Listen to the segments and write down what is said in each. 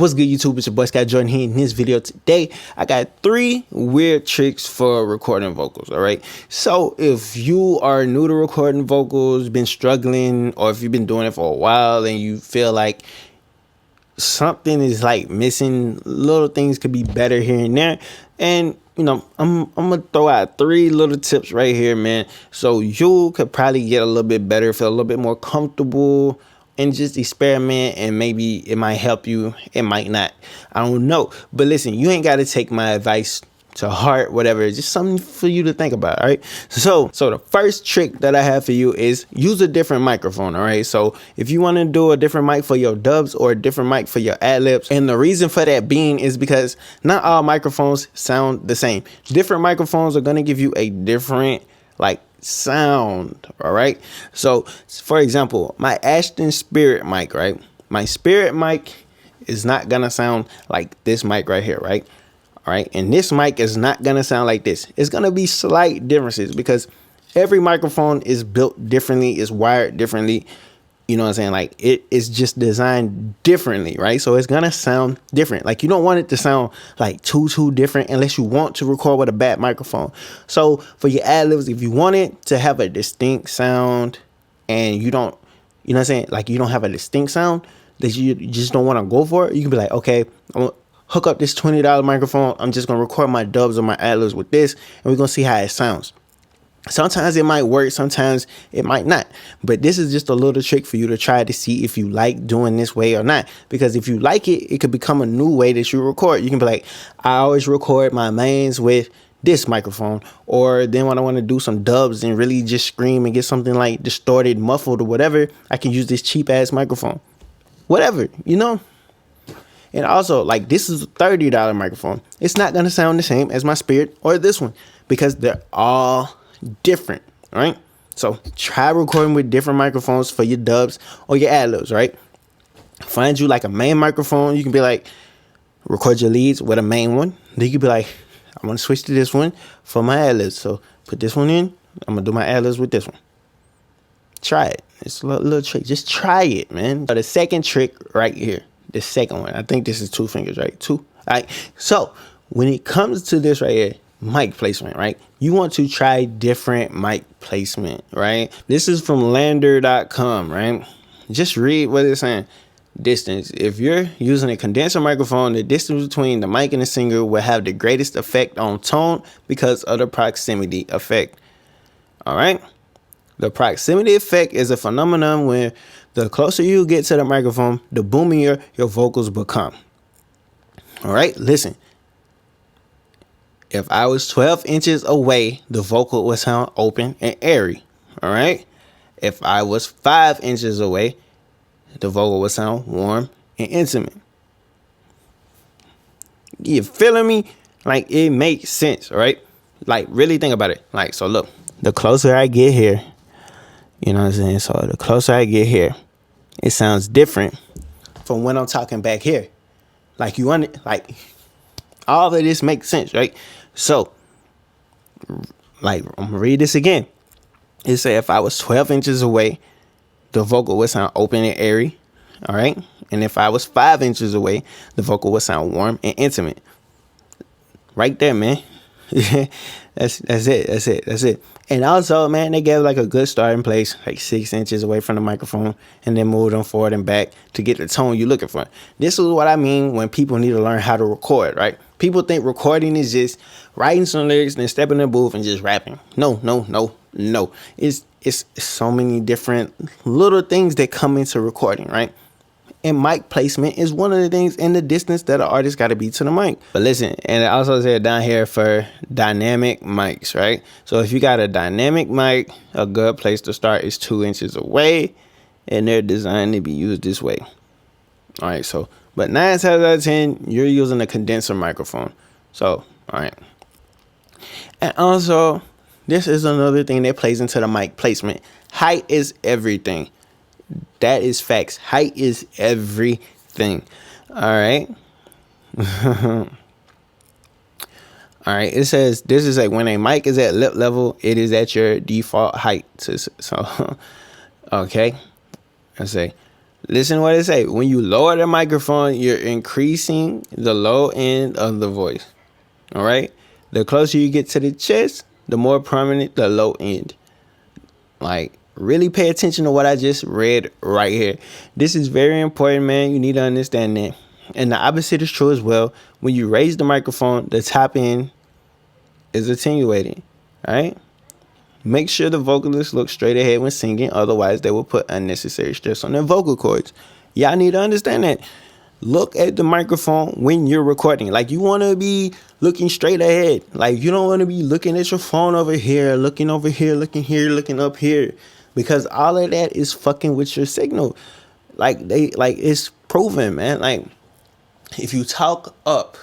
What's good, YouTube? It's your boy Scott Jordxn here. In this video today, I got 3 weird tricks for recording vocals. All right. So if you are new to recording vocals, been struggling, or if you've been doing it for a while and you feel like something is like missing, little things could be better here and there, and you know, I'm gonna throw out 3 little tips right here, man, so you could probably get a little bit better, feel a little bit more comfortable, and just experiment, and maybe it might help you, it might not, I don't know. But listen, you ain't got to take my advice to heart, whatever. It's just something for you to think about. All right, so the first trick that I have for you is use a different microphone. All right, so if you want to do a different mic for your dubs or a different mic for your ad-libs, and the reason for that being is because not all microphones sound the same. Different microphones are going to give you a different sound. All right, so for example, my Ashton Spirit mic, right? My Spirit mic is not gonna sound like this mic right here, right? All right, and this mic is not gonna sound like this. It's gonna be slight differences because every microphone is built differently, is wired differently. You know what I'm saying? Like, it is just designed differently, right? So it's gonna sound different. Like, you don't want it to sound like too different unless you want to record with a bad microphone. So for your ad-libs, if you want it to have a distinct sound and you don't, you know what I'm saying? Like, you don't have a distinct sound that you just don't want to go for it, you can be like, okay, I'm gonna hook up this $20 microphone. I'm just gonna record my dubs or my ad-libs with this, and we're gonna see how it sounds. Sometimes it might work, sometimes it might not. But this is just a little trick for you to try to see if you like doing this way or not. Because if you like it, it could become a new way that you record. You can be like, I always record my mains with this microphone. Or then when I want to do some dubs and really just scream and get something like distorted, muffled, or whatever, I can use this cheap ass microphone. Whatever, you know? And also, like, this is a $30 microphone. It's not going to sound the same as my Spirit or this one because they're all different. All right, so try recording with different microphones for your dubs or your ad-libs. Right, find you like a main microphone. You can be like, record your leads with a main one. Then you can be like, I want to switch to this one for my ad-libs, so put this one in. I'm gonna do my ad-libs with this one. Try it. It's a little trick. Just try it, man. So the second trick right here, the second one, I think this is 2 fingers, right? 2. All right, so when it comes to this right here, mic placement, right? You want to try different mic placement, right? This is from lander.com, right? Just read what it's saying. Distance. If you're using a condenser microphone, the distance between the mic and the singer will have the greatest effect on tone because of the proximity effect. All right? The proximity effect is a phenomenon where the closer you get to the microphone, the boomier your vocals become. All right? Listen. If I was 12 inches away, the vocal would sound open and airy. All right. If I was 5 inches away, the vocal would sound warm and intimate. You feeling me? Like, it makes sense. All right. Like, really think about it. Like, so look, the closer I get here, you know what I'm saying? So the closer I get here, it sounds different from when I'm talking back here. Like, you want it, like, all of this makes sense, right? So, like, I'm gonna read this again. It said if I was 12 inches away, the vocal would sound open and airy. All right. And if I was 5 inches away, the vocal would sound warm and intimate. Right there, man. That's it. And also, man, they gave like a good starting place, like 6 inches away from the microphone, and then move them forward and back to get the tone you're looking for. This is what I mean when people need to learn how to record, right? People think recording is just writing some lyrics and then stepping in the booth and just rapping. No. It's so many different little things that come into recording, right? And mic placement is one of the things in the distance that an artist got to be to the mic. But listen, and it also said down here for dynamic mics, right? So if you got a dynamic mic, a good place to start is 2 inches away, and they're designed to be used this way. All right, so, but 9 times out of 10, you're using a condenser microphone. So, all right. And also, this is another thing that plays into the mic placement. Height is everything. That is facts. Height is everything. All right. All right. It says this is like when a mic is at lip level, it is at your default height. So okay. I say Listen to what it say. When you lower the microphone, you're increasing the low end of the voice. All right. The closer you get to the chest, the more prominent the low end. Like, really pay attention to what I just read right here. This is very important, man. You need to understand that. And the opposite is true as well. When you raise the microphone, the top end is attenuating. All right. Make sure the vocalist looks straight ahead when singing, otherwise they will put unnecessary stress on their vocal cords. Y'all need to understand that. Look at the microphone when you're recording. Like, you want to be looking straight ahead. Like, you don't want to be looking at your phone over here, looking over here, looking here, looking up here, because all of that is fucking with your signal. Like, it's proven, man. Like, if you talk up,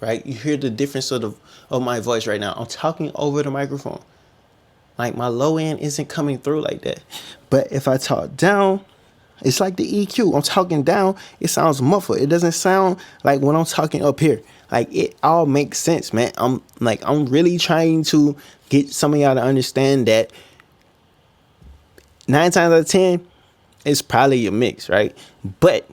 right? You hear the difference of my voice right now. I'm talking over the microphone. Like, my low end isn't coming through like that. But if I talk down, it's like the EQ. I'm talking down, it sounds muffled. It doesn't sound like when I'm talking up here. Like, it all makes sense, man. I'm really trying to get some of y'all to understand that 9 times out of 10, it's probably your mix, right? But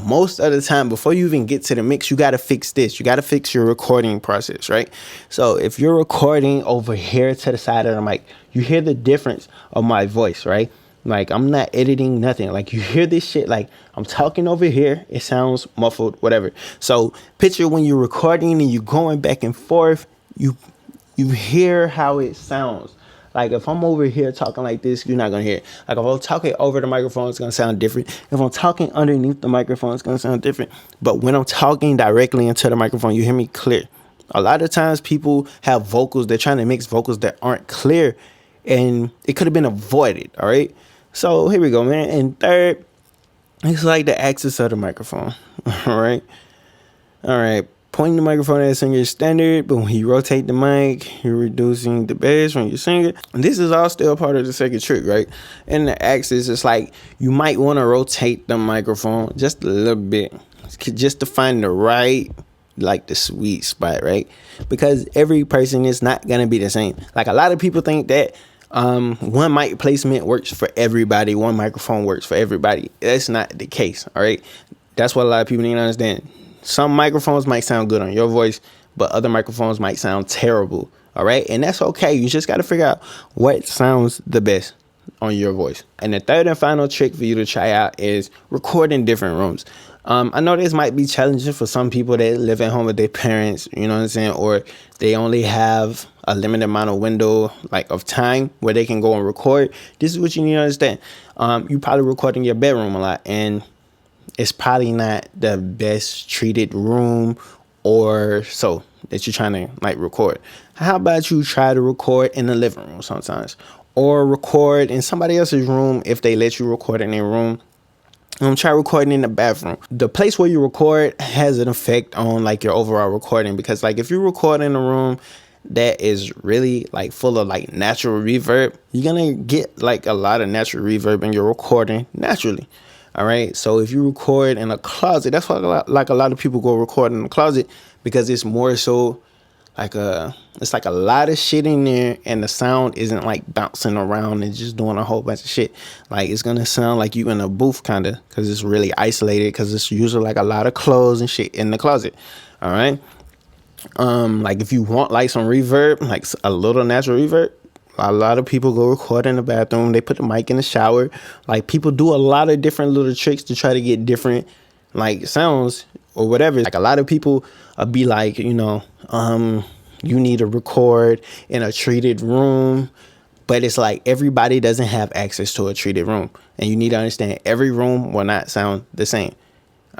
most of the time, before you even get to the mix, you got to fix this. You got to fix your recording process, right? So if you're recording over here to the side of the mic, you hear the difference of my voice, right? Like, I'm not editing nothing. Like, you hear this shit, like, I'm talking over here, it sounds muffled, whatever. So picture when you're recording and you're going back and forth, you hear how it sounds. Like, if I'm over here talking like this, you're not going to hear it. Like, if I'm talking over the microphone, it's going to sound different. If I'm talking underneath the microphone, it's going to sound different. But when I'm talking directly into the microphone, you hear me clear. A lot of times people have vocals, they're trying to mix vocals that aren't clear, and it could have been avoided, all right? So here we go, man. And third, it's like the axis of the microphone, all right? All right. Pointing the microphone at the singer is standard, but when you rotate the mic, you're reducing the bass when you sing it. And this is all still part of the second trick, right? And the axis, it's like you might want to rotate the microphone just a little bit, just to find the right, like the sweet spot, right? Because every person is not going to be the same. Like, a lot of people think that one mic placement works for everybody, one microphone works for everybody. That's not the case, all right? That's what a lot of people need to understand. Some microphones might sound good on your voice, but other microphones might sound terrible, all right? And that's okay. You just got to figure out what sounds the best on your voice. And the third and final trick for you to try out is record in different rooms. I know this might be challenging for some people that live at home with their parents, you know what I'm saying? Or they only have a limited amount of window, like, of time where they can go and record. This is what you need to understand. You probably record in your bedroom a lot, and it's probably not the best treated room or so that you're trying to, like, record. How about you try to record in the living room sometimes, or record in somebody else's room if they let you record in their room. Try recording in the bathroom. The place where you record has an effect on, like, your overall recording, because, like, if you record in a room that is really, like, full of, like, natural reverb, you're gonna get, like, a lot of natural reverb in your recording naturally. All right. So if you record in a closet, that's why a lot of people go record in the closet, because it's more so like it's like a lot of shit in there, and the sound isn't like bouncing around and just doing a whole bunch of shit. Like, it's gonna sound like you in a booth kind of, because it's really isolated, because it's usually like a lot of clothes and shit in the closet. All right. Like, if you want, like, some reverb, like a little natural reverb, a lot of people go record in the bathroom. They put the mic in the shower. Like, people do a lot of different little tricks to try to get different, like, sounds or whatever. Like, a lot of people be like, you know, you need to record in a treated room. But it's like, everybody doesn't have access to a treated room. And you need to understand, every room will not sound the same.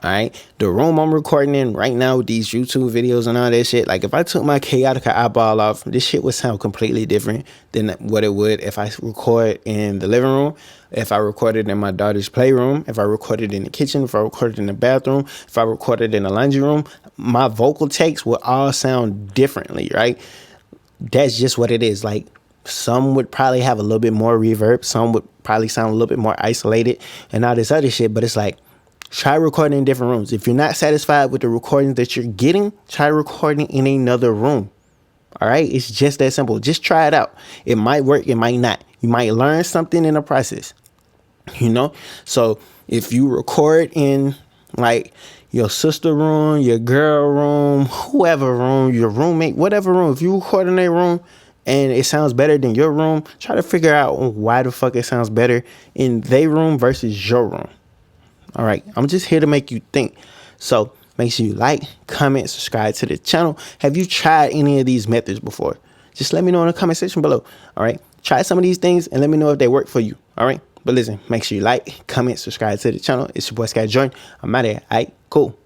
All right. The room I'm recording in right now with these YouTube videos and all that shit, like, if I took my Chaotica eyeball off, this shit would sound completely different than what it would if I record in the living room, if I recorded in my daughter's playroom, if I recorded in the kitchen, if I recorded in the bathroom, if I recorded in the laundry room. My vocal takes would all sound differently, right? That's just what it is. Like, some would probably have a little bit more reverb, some would probably sound a little bit more isolated and all this other shit. But it's like, try recording in different rooms. If you're not satisfied with the recordings that you're getting, try recording in another room. All right? It's just that simple. Just try it out. It might work. It might not. You might learn something in the process. you know. So if you record in like your sister room, your girl room, whoever room, your roommate, whatever room, if you record in their room and it sounds better than your room, try to figure out why the fuck it sounds better in their room versus your room. All right, I'm just here to make you think. So make sure you like, comment, subscribe to the channel. Have you tried any of these methods before? Just let me know in the comment section below. All right, try some of these things and let me know if they work for you. All right, but listen, make sure you like, comment, subscribe to the channel. It's your boy Jordxn. I'm out of here. All right, cool.